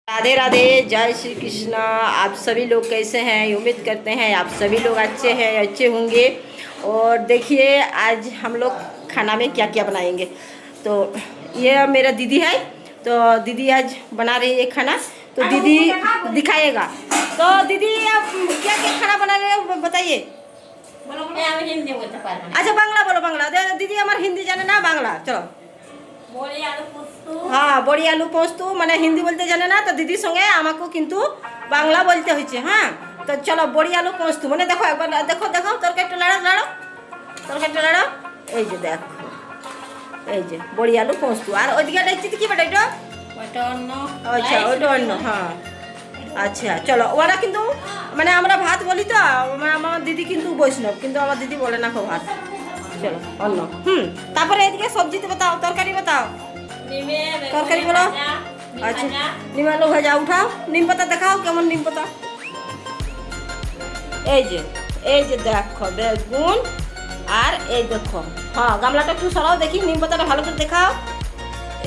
राधे राधे, जय श्री कृष्णा। आप सभी लोग कैसे हैं? उम्मीद करते हैं आप सभी लोग अच्छे हैं, अच्छे होंगे। और देखिए आज हम लोग खाना में क्या क्या बनाएंगे। तो ये मेरा दीदी है, तो दीदी आज बना रही है खाना, तो दीदी दिखाएगा। तो दीदी आप क्या क्या खाना बना रहे हो बताइए। अच्छा बांग्ला बोलो, बांग्ला दीदी हमारे हिंदी जाने ना, बांग्ला चलो। हाँ बड़ी आलू पोस्तू মানে হিন্দি বলতে জানে না, তো দিদির সঙ্গে আমাকেও কিন্তু বাংলা বলতে হয়েছে। হ্যাঁ তো চলো বড়ি আলু পোস্তু মানে দেখো একবার দেখো দেখো তরকারিটা লাড়ো লাড়ো, তরকারিটা লাড়ো। এই যে দেখো, এই যে বড়ি আলু পোস্তু। আর ওইদিকে দেখছি কি বেটা এটা, আচ্ছা ওইটা অন্য। হ্যাঁ আচ্ছা চলো, ওরা কিন্তু মানে আমরা ভাত বলি তো, আমার দিদি কিন্তু বৈষ্ণব, কিন্তু আমার দিদি বলে না খুব ভাত। চলো অন্য। তারপরে এদিকে সবজিতে बताओ, তরকারি बताओ, তরকারি বলো। আচ্ছা নিম আলু ভাজা উঠাও, নিম পাতা দেখাও কেমন নিম পাতা। এই যে দেখো বেগুন, আর এই দেখো হ্যাঁ গামলাটা একটু সরাও দেখি, নিম পাতাটা ভালো করে দেখাও।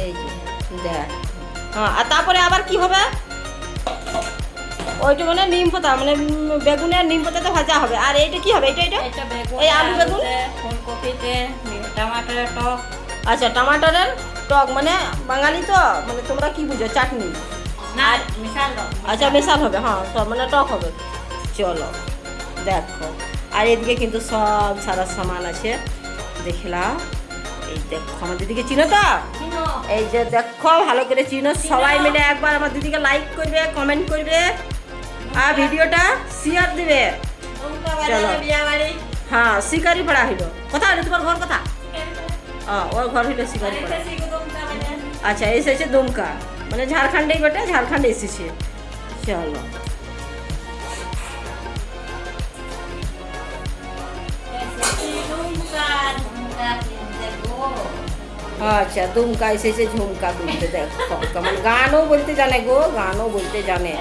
এই যে দেখ, হ্যাঁ আর তারপরে আবার কি হবে, ওইটা মানে নিম পাতা মানে বেগুনের নিম পাতাতে ভাজা হবে। আর এইটা কি হবে, এটা এই আলু বেগুন ফুলকপিতে টমাটোরের টক। আচ্ছা টমাটোরের টক মানে বাঙালি তো মানে তোমরা কি বুঝো, চাটনি না মেশাল। আচ্ছা মেশাল হবে, হ্যাঁ সব মানে টক হবে। চলো দেখো, আর এদিকে কিন্তু সব সাদা সামান আছে দেখলাম। এই দেখো আমার দিদিকে চিনো তো, এই যে দেখো ভালো করে চিনো। সবাই মিলে একবার আমার দিদিকে লাইক করবে, কমেন্ট করবে, আর ভিডিওটা শেয়ার দিবে। চলো হ্যাঁ শিকারি পাড়া হইল। কোথায় হইলো তোমার ঘর, কথা ওর ঘর হইলো শিকারি পাড়া। আচ্ছা এসেছে দুমকা মানে ঝাড়খণ্ডেই বটে, ঝাড়খণ্ডে এসেছে। চলো আচ্ছা দুমকা এসেছে ঝুমকা তুলতে। দেখো কেমন গানও বলতে জানে গো, গানও বলতে জানে।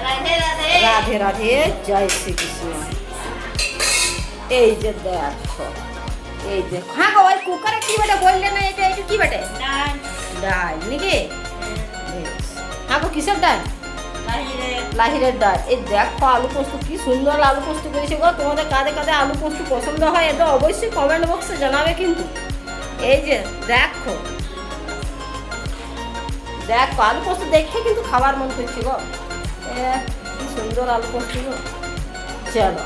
রাধে রাধে, জয় শ্রীকৃষ্ণ। এই যে দেখো, এই যে হ্যাঁ গো ওই কুকারে কি বেটে বললে না, এটা এটা কি বেটে ডাল নাকি? হ্যাঁ গো কিসের ডাল? লাহিরের ডাল। এই দেখো আলু পোস্ত কি সুন্দর আলু পোস্ত করেছে গো। তোমাদের কাঁধে কাঁধে আলু পোস্ত পছন্দ হয় এটা অবশ্যই কমেন্ট বক্সে জানাবে কিন্তু। এই যে দেখো দেখো আলু পোস্ত দেখে কিন্তু খাবার মন করছে গো, কি সুন্দর আলু পোস্ত গো। চলো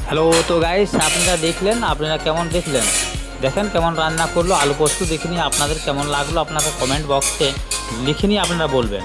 হ্যালো, তো গাইস আপনারা দেখলেন, আপনারা কেমন দেখলেন, দেখেন কেমন রান্না করলো আলু পোস্ত। দেখিনি আপনাদের কেমন লাগলো, আপনারা কমেন্ট বক্সে লিখে নিয়ে আপনারা বলবেন।